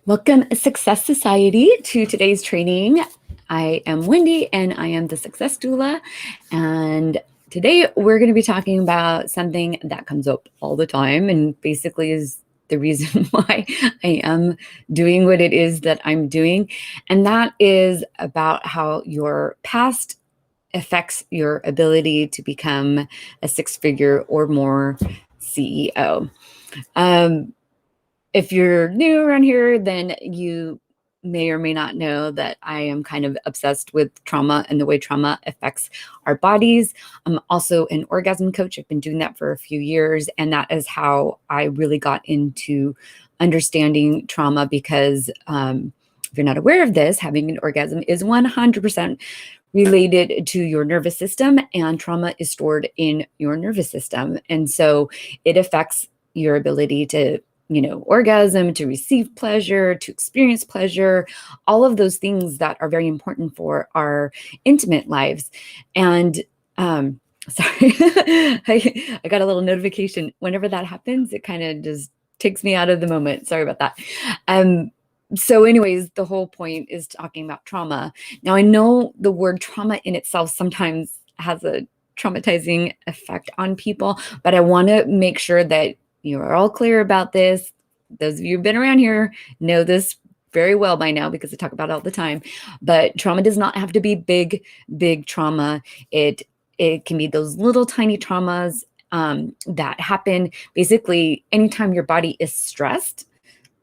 Welcome, Success Society, to today's training. I am Wendy, and I am the Success Doula. And today we're going to be talking about something that comes up all the time and basically is the reason why I am doing what it is that I'm doing. And that is about how your past affects your ability to become a six-figure or more CEO. If you're new around here, then you may or may not know that I am kind of obsessed with trauma and the way trauma affects our bodies. I'm also an orgasm coach. I've been doing that for a few years, and that is how I really got into understanding trauma because if you're not aware of this, having an orgasm is 100% related to your nervous system, and trauma is stored in your nervous system. And so it affects your ability to orgasm, to receive pleasure, to experience pleasure, all of those things that are very important for our intimate lives. And sorry, I got a little notification. Whenever that happens, it kind of just takes me out of the moment. Sorry about that. So anyways, the whole point is talking about trauma. Now, I know the word trauma in itself sometimes has a traumatizing effect on people, but I want to make sure that you are all clear about this. Those of you who've been around here know this very well by now because I talk about it all the time. But trauma does not have to be big trauma. It can be those little tiny traumas that happen basically anytime your body is stressed,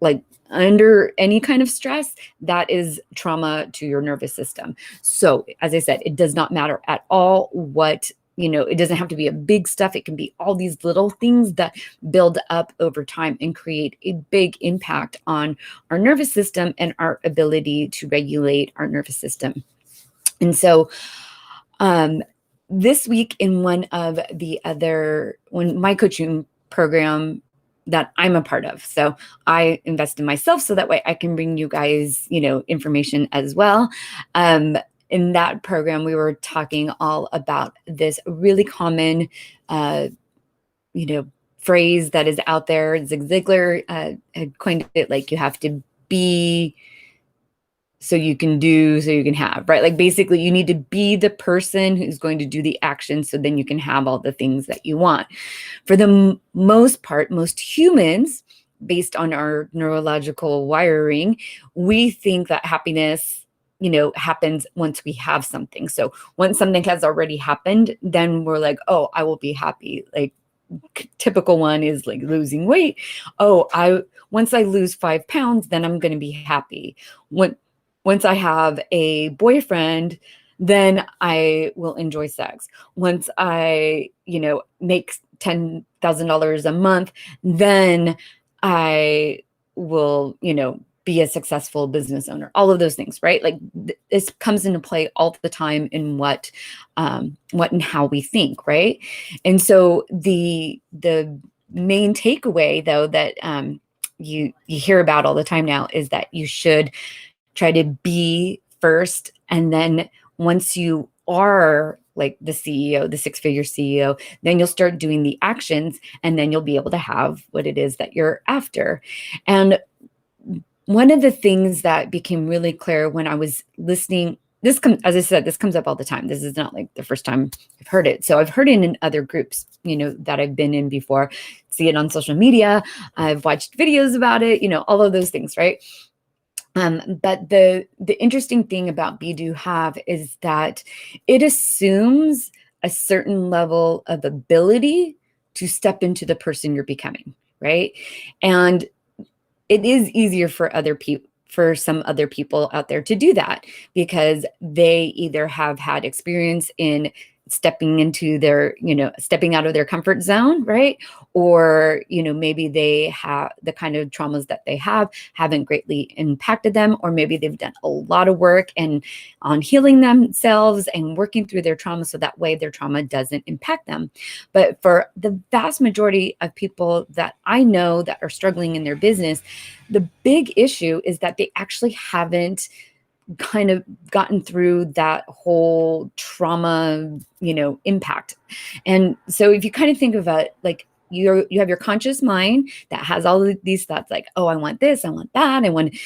like under any kind of stress. That is trauma to your nervous system. So, as I said, it does not matter at all what it doesn't have to be a big stuff. It can be all these little things that build up over time and create a big impact on our nervous system and our ability to regulate our nervous system. And so this week in one my coaching program that I'm a part of. So I invest in myself so that way I can bring you guys, information as well. In that program, we were talking all about this really common, phrase that is out there. Zig Ziglar had coined it, like, you have to be so you can do, so you can have, right? Like, basically, you need to be the person who's going to do the action so then you can have all the things that you want. For the most part, most humans, based on our neurological wiring, we think that happiness happens once we have something. So once something has already happened, then we're like, oh, I will be happy. Like, typical one is like losing weight. Once I lose 5 pounds, then I'm going to be happy. Once I have a boyfriend, then I will enjoy sex. Once I, make $10,000 a month, then I will, be a successful business owner. All of those things, right? Like, this comes into play all the time in what and how we think, right? And so the main takeaway, though, that you hear about all the time now is that you should try to be first, and then once you are like the CEO, the six-figure CEO, then you'll start doing the actions, and then you'll be able to have what it is that you're after. And one of the things that became really clear when I was listening, as I said, this comes up all the time. This is not like the first time I've heard it. So I've heard it in other groups, that I've been in before, see it on social media. I've watched videos about it, all of those things, right? But the interesting thing about Be Do Have is that it assumes a certain level of ability to step into the person you're becoming, right? And it is easier for some other people out there to do that because they either have had experience in stepping out of their comfort zone, right? Or, maybe they have the kind of traumas that they haven't greatly impacted them, or maybe they've done a lot of work on healing themselves and working through their trauma so that way their trauma doesn't impact them. But for the vast majority of people that I know that are struggling in their business, the big issue is that they actually haven't kind of gotten through that whole trauma, impact. And so if you kind of think about, like, you have your conscious mind that has all of these thoughts like, oh, I want this, I want that, I want,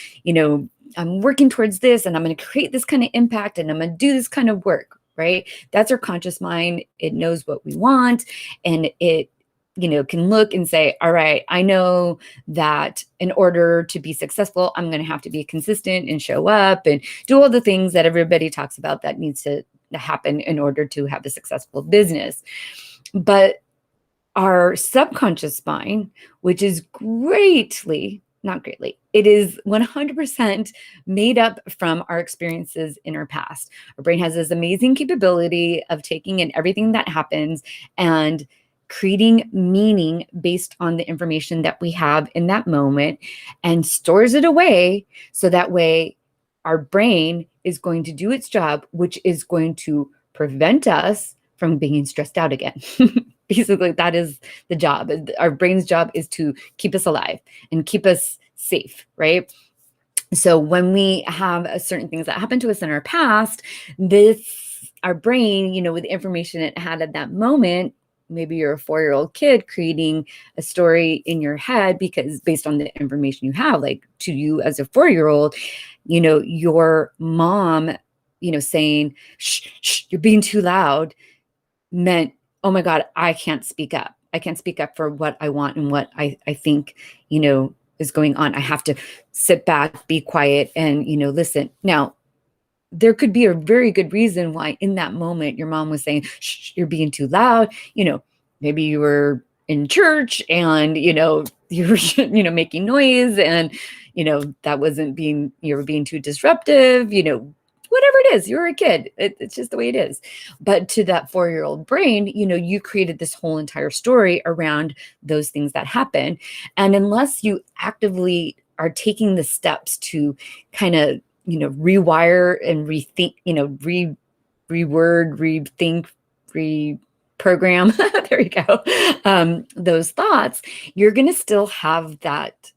I'm working towards this, and I'm going to create this kind of impact, and I'm going to do this kind of work, right? That's our conscious mind. It knows what we want, and it can look and say, all right, I know that in order to be successful, I'm going to have to be consistent and show up and do all the things that everybody talks about that needs to happen in order to have a successful business. But our subconscious mind, which is not greatly, it is 100% made up from our experiences in our past. Our brain has this amazing capability of taking in everything that happens and creating meaning based on the information that we have in that moment and stores it away. So that way our brain is going to do its job, which is going to prevent us from being stressed out again. Basically, that is the job. Our brain's job is to keep us alive and keep us safe, right? So when we have certain things that happen to us in our past, our brain, with the information it had at that moment, maybe you're a 4-year-old kid creating a story in your head because based on the information you have, like to you as a 4-year-old, your mom, saying, shh, shh, you're being too loud, meant, oh my God, I can't speak up. I can't speak up for what I want and what I think, is going on. I have to sit back, be quiet, and, listen. Now, there could be a very good reason why in that moment your mom was saying, shh, you're being too loud. Maybe you were in church and, you were, making noise and, that wasn't you were being too disruptive, whatever it is, you're a kid. It's just the way it is. But to that 4-year-old brain, you created this whole entire story around those things that happen. And unless you actively are taking the steps to kind of, rewire and rethink, reword, rethink, reprogram, there you go, those thoughts, you're going to still have that,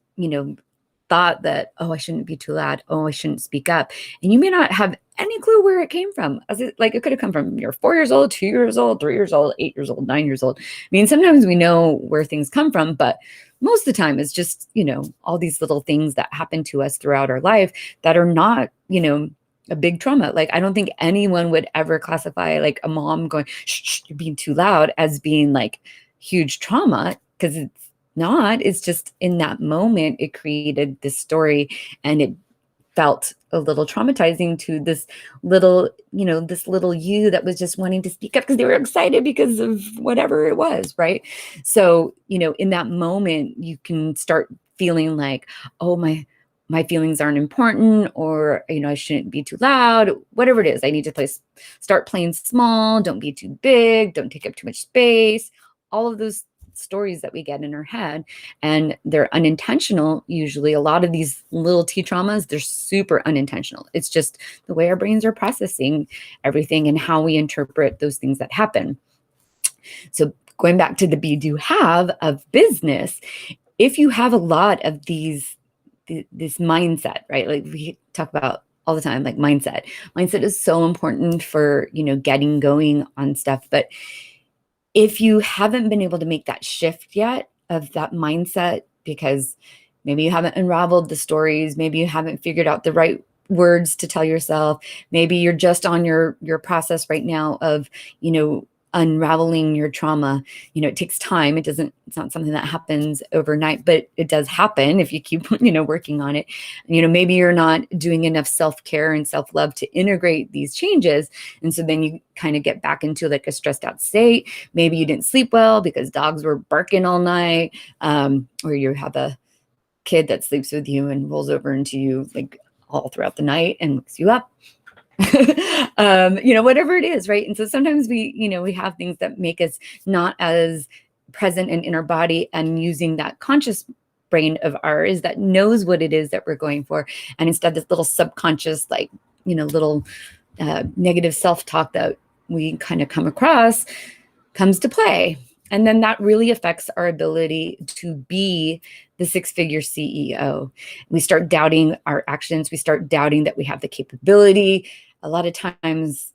thought that, oh, I shouldn't be too loud. Oh, I shouldn't speak up. And you may not have any clue where it came from. It could have come from you're 4 years old, 2 years old, 3 years old, 8 years old, 9 years old. I mean, sometimes we know where things come from, but most of the time it's just, all these little things that happen to us throughout our life that are not, a big trauma. Like, I don't think anyone would ever classify like a mom going, shh, shh, you're being too loud as being like huge trauma, because it's not. It's just in that moment, it created this story and it felt a little traumatizing to this little you that was just wanting to speak up because they were excited because of whatever it was, right? So, in that moment, you can start feeling like, oh, my feelings aren't important, or, I shouldn't be too loud, whatever it is. I need to start playing small, don't be too big, don't take up too much space, all of those stories that we get in our head, and they're unintentional. Usually a lot of these little T traumas, they're super unintentional. It's just the way our brains are processing everything and how we interpret those things that happen. So going back to the be, do, have of business, if you have a lot of this mindset, right? Like we talk about all the time, like mindset is so important for, getting going on stuff. But if you haven't been able to make that shift yet of that mindset, because maybe you haven't unraveled the stories, maybe you haven't figured out the right words to tell yourself, maybe you're just on your process right now of, unraveling your trauma. It takes time. It's not something that happens overnight, but it does happen if you keep, working on it. Maybe you're not doing enough self-care and self-love to integrate these changes. And so then you kind of get back into like a stressed out state. Maybe you didn't sleep well because dogs were barking all night, or you have a kid that sleeps with you and rolls over into you like all throughout the night and wakes you up. Whatever it is, right? And so sometimes we have things that make us not as present and in our body, and using that conscious brain of ours that knows what it is that we're going for. And instead, this little subconscious, little negative self-talk that we kind of come across comes to play. And then that really affects our ability to be the six-figure CEO. We start doubting our actions. We start doubting that we have the capability. A lot of times,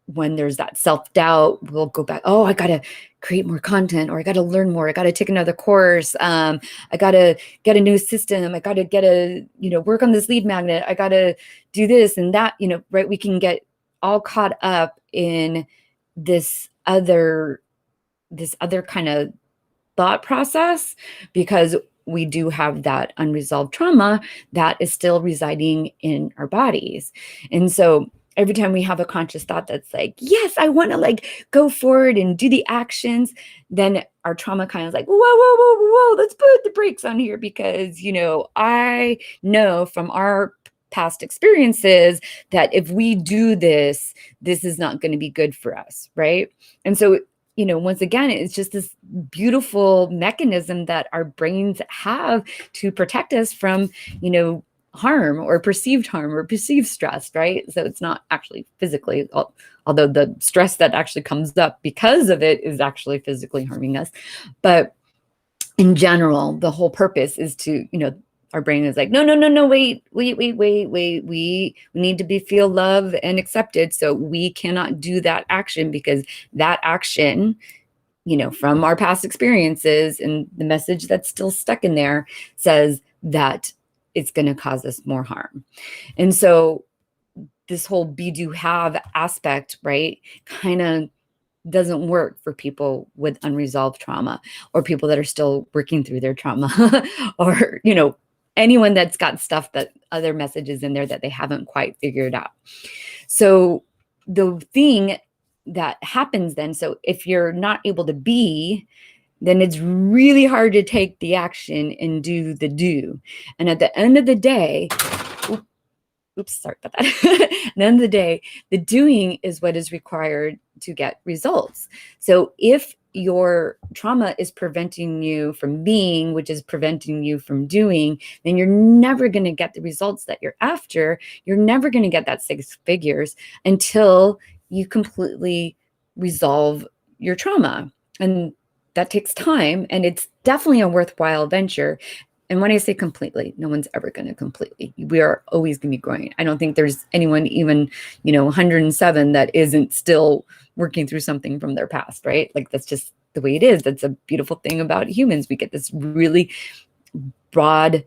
when there's that self-doubt, we'll go back, oh, I got to create more content, or I got to learn more. I got to take another course. I got to get a new system. I got to get work on this lead magnet. I got to do this and that, right? We can get all caught up in this other kind of thought process because we do have that unresolved trauma that is still residing in our bodies. And so every time we have a conscious thought that's like, yes, I want to like go forward and do the actions, then our trauma kind of like, whoa, whoa, whoa, whoa, let's put the brakes on here because, I know from our past experiences that if we do this, this is not going to be good for us, right? And so once again, it's just this beautiful mechanism that our brains have to protect us from, harm or perceived stress, right? So it's not actually physically, although the stress that actually comes up because of it is actually physically harming us. But in general, the whole purpose is to, our brain is like, no, wait. We need to feel loved and accepted. So we cannot do that action because that action, from our past experiences and the message that's still stuck in there says that it's going to cause us more harm. And so this whole be, do, have aspect, right, kind of doesn't work for people with unresolved trauma or people that are still working through their trauma or, anyone that's got stuff that other messages in there that they haven't quite figured out. So the thing that happens then, so if you're not able to be, then it's really hard to take the action and do the do. And at the end of the day, sorry about that. At the end of the day, the doing is what is required to get results. So if your trauma is preventing you from being, which is preventing you from doing, then you're never going to get the results that you're after. You're never going to get that 6 figures until you completely resolve your trauma. And that takes time, and it's definitely a worthwhile venture. And when I say completely, no one's ever going to completely. We are always going to be growing. I don't think there's anyone even, 107 that isn't still working through something from their past, right? Like that's just the way it is. That's a beautiful thing about humans. We get this really broad,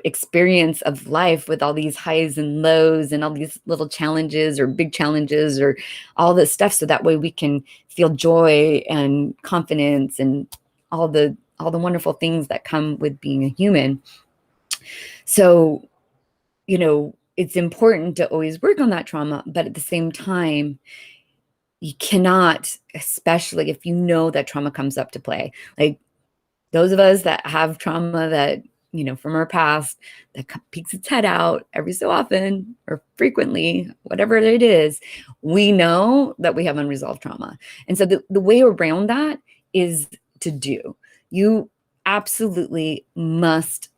experience of life with all these highs and lows and all these little challenges or big challenges or all this stuff. So that way we can feel joy and confidence and all the wonderful things that come with being a human. So, it's important to always work on that trauma, but at the same time, you cannot, especially if you know that trauma comes up to play. Like those of us that have trauma that, from our past, that peeks its head out every so often or frequently, whatever it is, we know that we have unresolved trauma. And so the way around that is to do. You absolutely must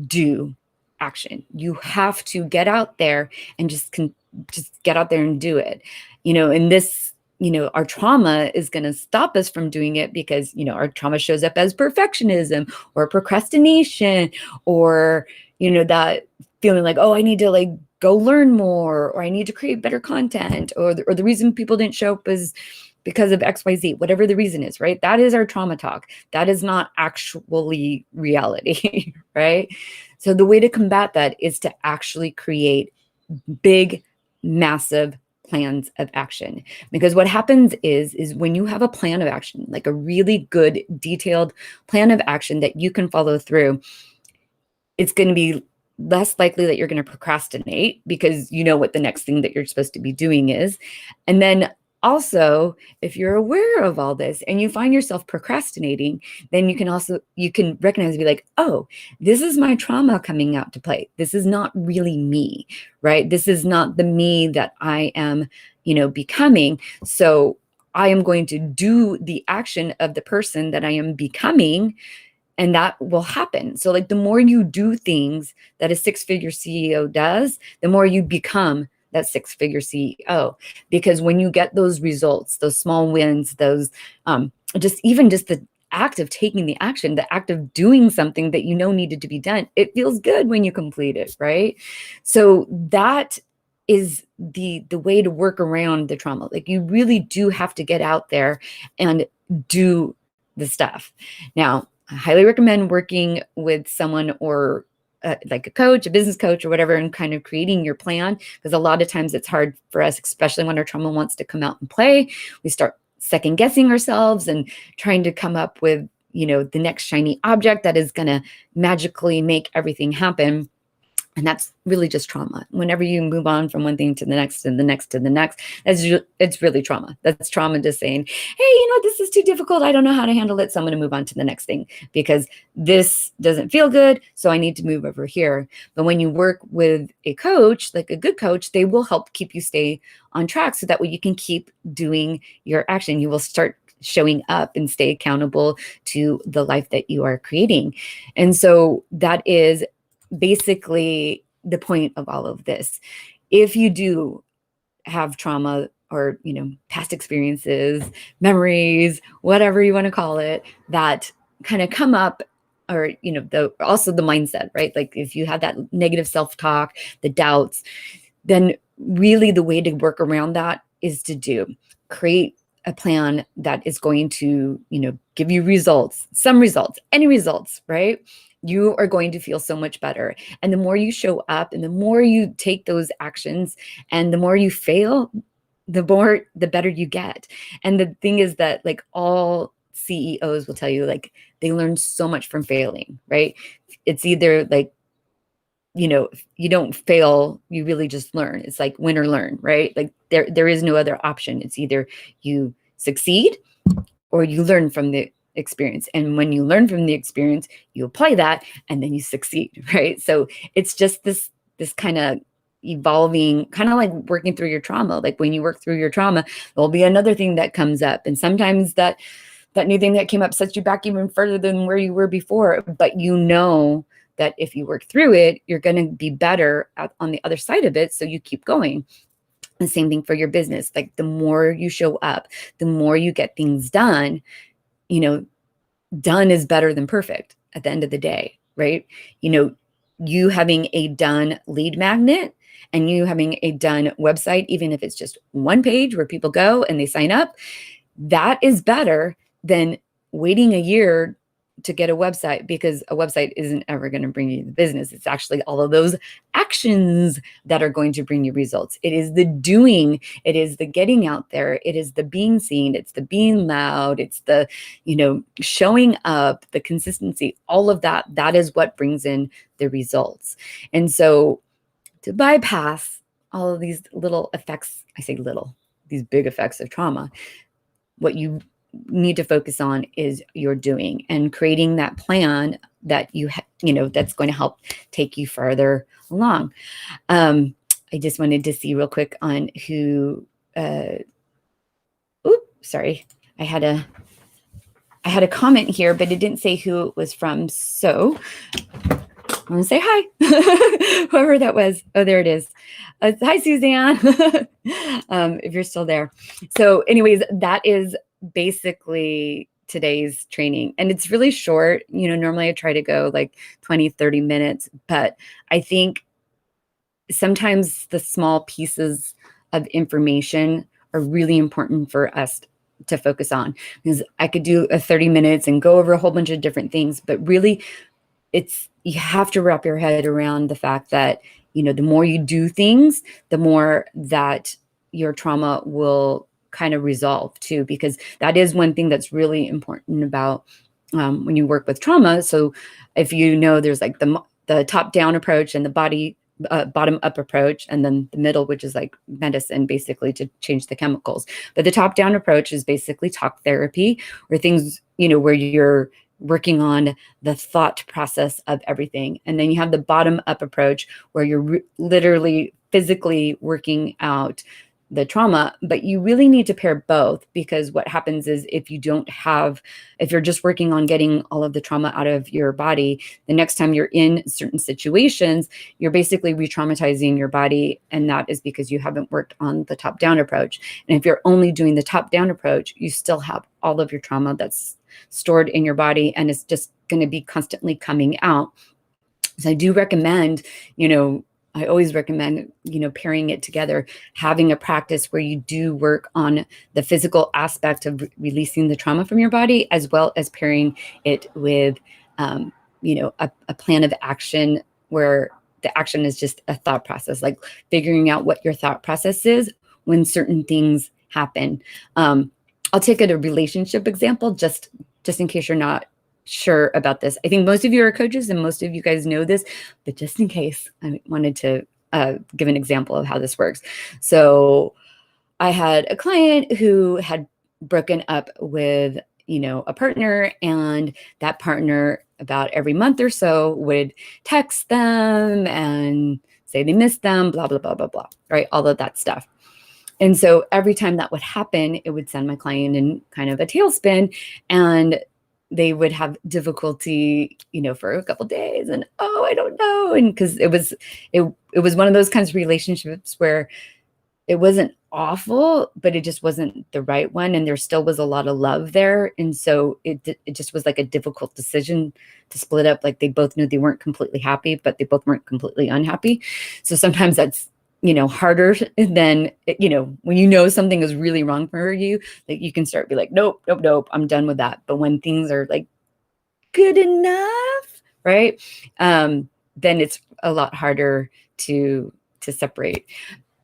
do action. You have to get out there and just get out there and do it. And this, our trauma is going to stop us from doing it because, our trauma shows up as perfectionism or procrastination or, that feeling like, oh, I need to like go learn more, or I need to create better content, or the reason people didn't show up is because of XYZ, whatever the reason is, right? That is our trauma talk. That is not actually reality, right? So the way to combat that is to actually create big, massive plans of action. Because what happens is when you have a plan of action, like a really good, detailed plan of action that you can follow through, it's going to be less likely that you're going to procrastinate because you know what the next thing that you're supposed to be doing is. And then also, if you're aware of all this and you find yourself procrastinating, then you can recognize and be like, oh, this is my trauma coming out to play. This is not really me, right? This is not the me that I am, becoming. So I am going to do the action of the person that I am becoming, and that will happen. So like the more you do things that a 6-figure CEO does, the more you become that 6-figure CEO. Because when you get those results, those small wins, those just the act of taking the action, the act of doing something that needed to be done, it feels good when you complete it, right? So that is the way to work around the trauma. Like you really do have to get out there and do the stuff. Now, I highly recommend working with someone or like a coach, a business coach or whatever, and kind of creating your plan, because a lot of times it's hard for us, especially when our trauma wants to come out and play. We start second guessing ourselves and trying to come up with, the next shiny object that is going to magically make everything happen. And that's really just trauma. Whenever you move on from one thing to the next and the next to the next, it's really trauma. That's trauma just saying, hey, this is too difficult. I don't know how to handle it. So I'm going to move on to the next thing because this doesn't feel good. So I need to move over here. But when you work with a coach, like a good coach, they will help keep you stay on track so that way you can keep doing your action. You will start showing up and stay accountable to the life that you are creating. And so that is basically the point of all of this. If you do have trauma or, past experiences, memories, whatever you want to call it, that kind of come up, or, also the mindset, right? Like if you have that negative self-talk, the doubts, then really the way to work around that is to create a plan that is going to, give you results, some results, any results, right? You are going to feel so much better. And the more you show up and the more you take those actions and the more you fail, the better you get. And the thing is that like all CEOs will tell you, like they learn so much from failing, right? It's either like, you don't fail, you really just learn. It's like win or learn, right? Like there is no other option. It's either you succeed or you learn from the experience. And when you learn from the experience, you apply that and then you succeed, right? So it's just this kind of evolving, kind of like working through your trauma. Like when you work through your trauma, there'll be another thing that comes up. And sometimes that new thing that came up sets you back even further than where you were before. But that if you work through it, you're going to be better on the other side of it. So you keep going. The same thing for your business. Like the more you show up, the more you get things done, done is better than perfect at the end of the day, right? You having a done lead magnet and you having a done website, even if it's just one page where people go and they sign up, that is better than waiting a year to get a website, because a website isn't ever going to bring you the business. It's actually all of those actions that are going to bring you results. It is the doing, it is the getting out there, it is the being seen, it's the being loud, it's the, showing up, the consistency, all of that. That is what brings in the results. And so to bypass all of these little effects, I say little, these big effects of trauma, what you need to focus on is your doing and creating that plan that that's going to help take you farther along. I just wanted to see real quick on who, sorry. I had a comment here, but it didn't say who it was from. So I want to say hi, whoever that was. Oh, there it is. Hi, Suzanne, if you're still there. So anyways, that is basically today's training. And it's really short. Normally I try to go like 20, 30 minutes, but I think sometimes the small pieces of information are really important for us to focus on, because I could do a 30 minutes and go over a whole bunch of different things, but really you have to wrap your head around the fact that, the more you do things, the more that your trauma will kind of resolve too, because that is one thing that's really important about when you work with trauma. So if there's like the top down approach and the bottom up approach, and then the middle, which is like medicine, basically to change the chemicals. But the top down approach is basically talk therapy, or things, where you're working on the thought process of everything. And then you have the bottom up approach where you're literally physically working out the trauma, but you really need to pair both, because what happens is if you're just working on getting all of the trauma out of your body, the next time you're in certain situations, you're basically re-traumatizing your body. And that is because you haven't worked on the top down approach. And if you're only doing the top down approach, you still have all of your trauma that's stored in your body, and it's just going to be constantly coming out. So I do recommend, I always recommend, pairing it together, having a practice where you do work on the physical aspect of releasing the trauma from your body, as well as pairing it with, a plan of action where the action is just a thought process, like figuring out what your thought process is when certain things happen. I'll take a relationship example just in case you're not sure about this. I think most of you are coaches and most of you guys know this, but just in case, I wanted to give an example of how this works. So I had a client who had broken up with, a partner, and that partner about every month or so would text them and say they missed them, blah, blah, blah, blah, blah, right? All of that stuff. And so every time that would happen, it would send my client in kind of a tailspin, and they would have difficulty, for a couple days, and I don't know. And because it was one of those kinds of relationships where it wasn't awful, but it just wasn't the right one. And there still was a lot of love there. And so it just was like a difficult decision to split up. Like they both knew they weren't completely happy, but they both weren't completely unhappy. So sometimes that's, harder than, when something is really wrong for you, like you can start be like, nope, I'm done with that. But when things are like good enough, right? Then it's a lot harder to separate.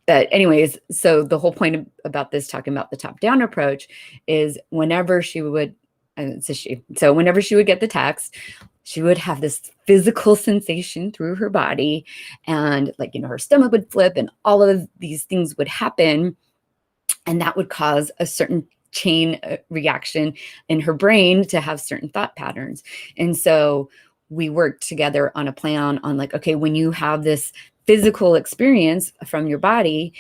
But anyways, so the whole point about this, talking about the top-down approach, is whenever she would, so whenever she would get the text, she would have this physical sensation through her body, and like, her stomach would flip and all of these things would happen. And that would cause a certain chain reaction in her brain to have certain thought patterns. And so we worked together on a plan on like, okay, when you have this physical experience from your body,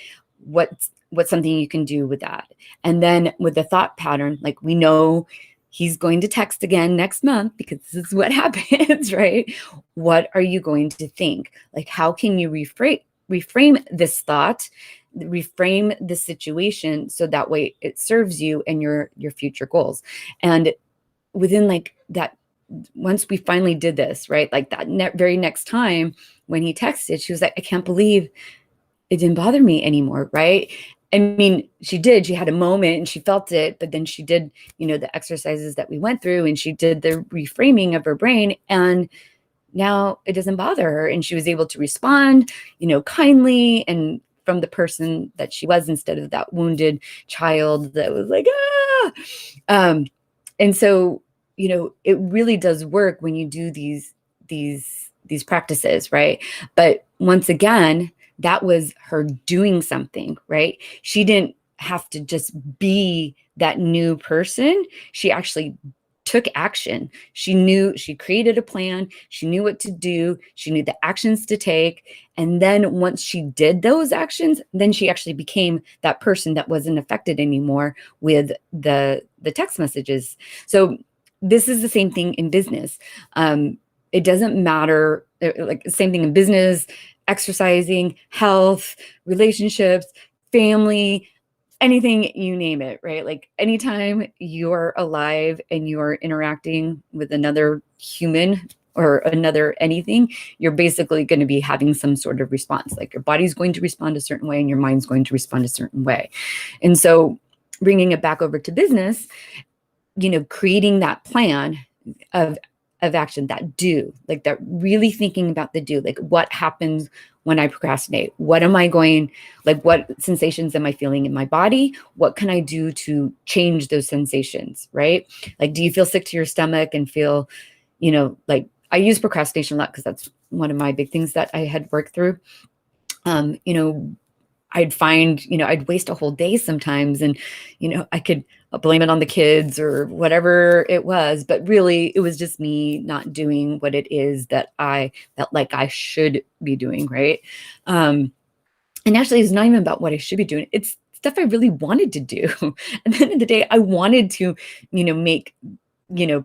what's something you can do with that? And then with the thought pattern, like we know he's going to text again next month because this is what happens, right? What are you going to think? Like, how can you reframe this thought, reframe the situation so that way it serves you and your future goals? And within like that, once we finally did this, right? Like that very next time when he texted, she was like, I can't believe it didn't bother me anymore, right? I mean, she had a moment and she felt it, but then she did, the exercises that we went through, and she did the reframing of her brain, and now it doesn't bother her. And she was able to respond, kindly, and from the person that she was, instead of that wounded child that was like, ah. And so, it really does work when you do these practices, right? But once again, that was her doing something, right? She didn't have to just be that new person. She actually took action. She created a plan. She knew what to do. She knew the actions to take. And then once she did those actions, then she actually became that person that wasn't affected anymore with the text messages. So this is the same thing in business. It doesn't matter, like same thing in business, exercising, health, relationships, family, anything, you name it, right? Like anytime you're alive and you're interacting with another human or another anything, you're basically going to be having some sort of response. Like your body's going to respond a certain way and your mind's going to respond a certain way. And so bringing it back over to business, creating that plan of action, that do, like that really thinking about the do, like what happens when I procrastinate? What sensations am I feeling in my body? What can I do to change those sensations, right? Like, do you feel sick to your stomach and feel, like I use procrastination a lot because that's one of my big things that I had worked through. I'd find, I'd waste a whole day sometimes, and, I could blame it on the kids or whatever it was, but really it was just me not doing what it is that I felt like I should be doing, right? And actually it's not even about what I should be doing. It's stuff I really wanted to do. At the end of the day, I wanted to, make,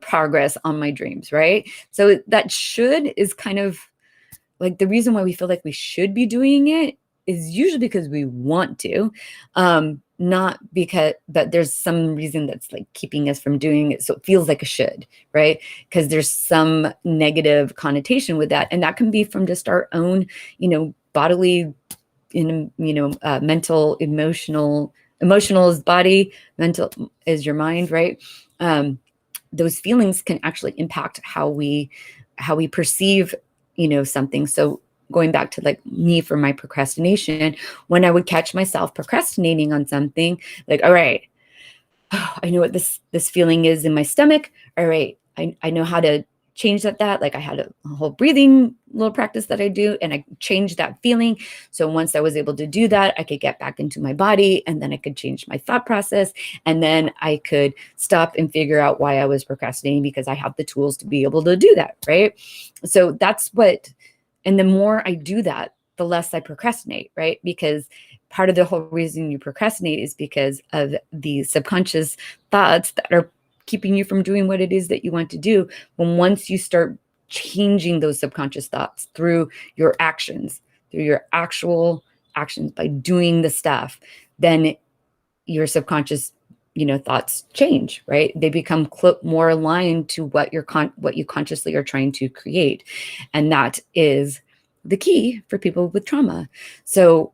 progress on my dreams, right? So that should is kind of like the reason why we feel like we should be doing it is usually because we want to, not because, but there's some reason that's like keeping us from doing it. So it feels like a should, right? Because there's some negative connotation with that. And that can be from just our own, bodily, mental, emotional is body, mental is your mind, right? Those feelings can actually impact how we perceive, something. So going back to like me for my procrastination, when I would catch myself procrastinating on something, like, all right, I know what this feeling is in my stomach. All right, I know how to change that. Like I had a whole breathing little practice that I do, and I changed that feeling. So once I was able to do that, I could get back into my body, and then I could change my thought process, and then I could stop and figure out why I was procrastinating, because I have the tools to be able to do that, right? So that's what, and the more I do that, the less I procrastinate, right? Because part of the whole reason you procrastinate is because of the subconscious thoughts that are keeping you from doing what it is that you want to do. When once you start changing those subconscious thoughts through your actions, through your actual actions, by doing the stuff, then your subconscious, thoughts change, right? They become more aligned to what you consciously are trying to create. And that is the key for people with trauma. So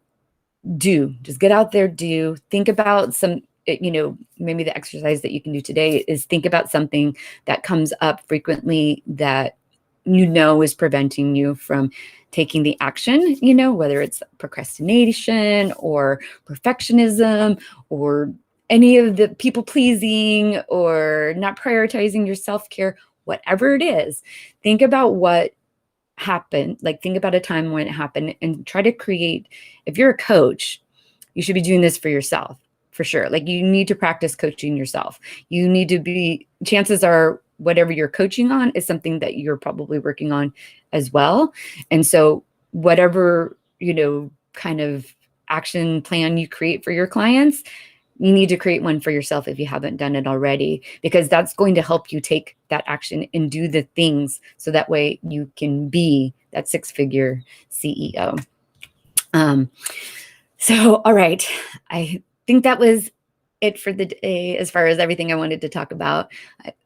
just get out there, think about some, maybe the exercise that you can do today is think about something that comes up frequently that is preventing you from taking the action, whether it's procrastination or perfectionism or any of the people pleasing or not prioritizing your self-care, whatever it is. Think about what happened, like think about a time when it happened, and try to create, if you're a coach, you should be doing this for yourself, for sure. Like you need to practice coaching yourself. You need to be, chances are whatever you're coaching on is something that you're probably working on as well. And so whatever, kind of action plan you create for your clients, you need to create one for yourself if you haven't done it already, because that's going to help you take that action and do the things so that way you can be that six-figure CEO. So, all right, I think that was it for the day as far as everything I wanted to talk about.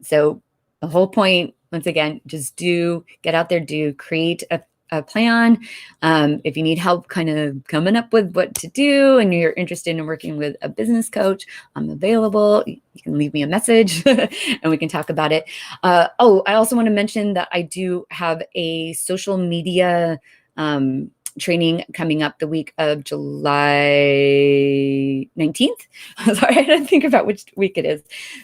So the whole point, once again, just get out there, create a plan. If you need help kind of coming up with what to do and you're interested in working with a business coach, I'm available. You can leave me a message and we can talk about it. I also want to mention that I do have a social media training coming up the week of July 19th. Sorry, I had to think about which week it is.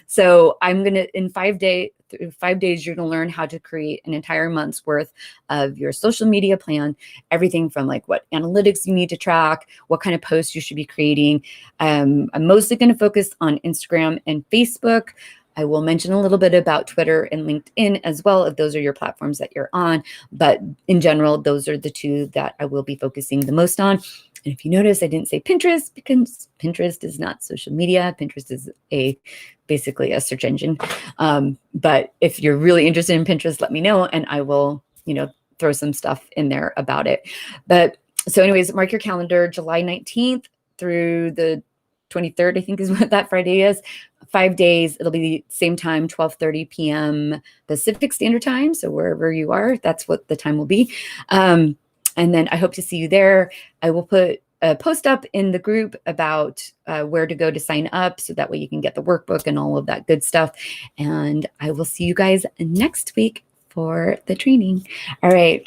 So I'm going to, in 5 days, you're going to learn how to create an entire month's worth of your social media plan, everything from like what analytics you need to track, what kind of posts you should be creating. I'm mostly going to focus on Instagram and Facebook. I will mention a little bit about Twitter and LinkedIn as well, if those are your platforms that you're on. But in general, those are the two that I will be focusing the most on. And if you notice, I didn't say Pinterest because Pinterest is not social media. Pinterest is basically a search engine. But if you're really interested in Pinterest, let me know and I will, throw some stuff in there about it. But so anyways, mark your calendar, July 19th through the 23rd, I think is what that Friday is. 5 days. It'll be the same time, 12:30 p.m. Pacific Standard Time. So wherever you are, that's what the time will be. And then I hope to see you there. I will put a post up in the group about where to go to sign up. So that way you can get the workbook and all of that good stuff. And I will see you guys next week for the training. All right.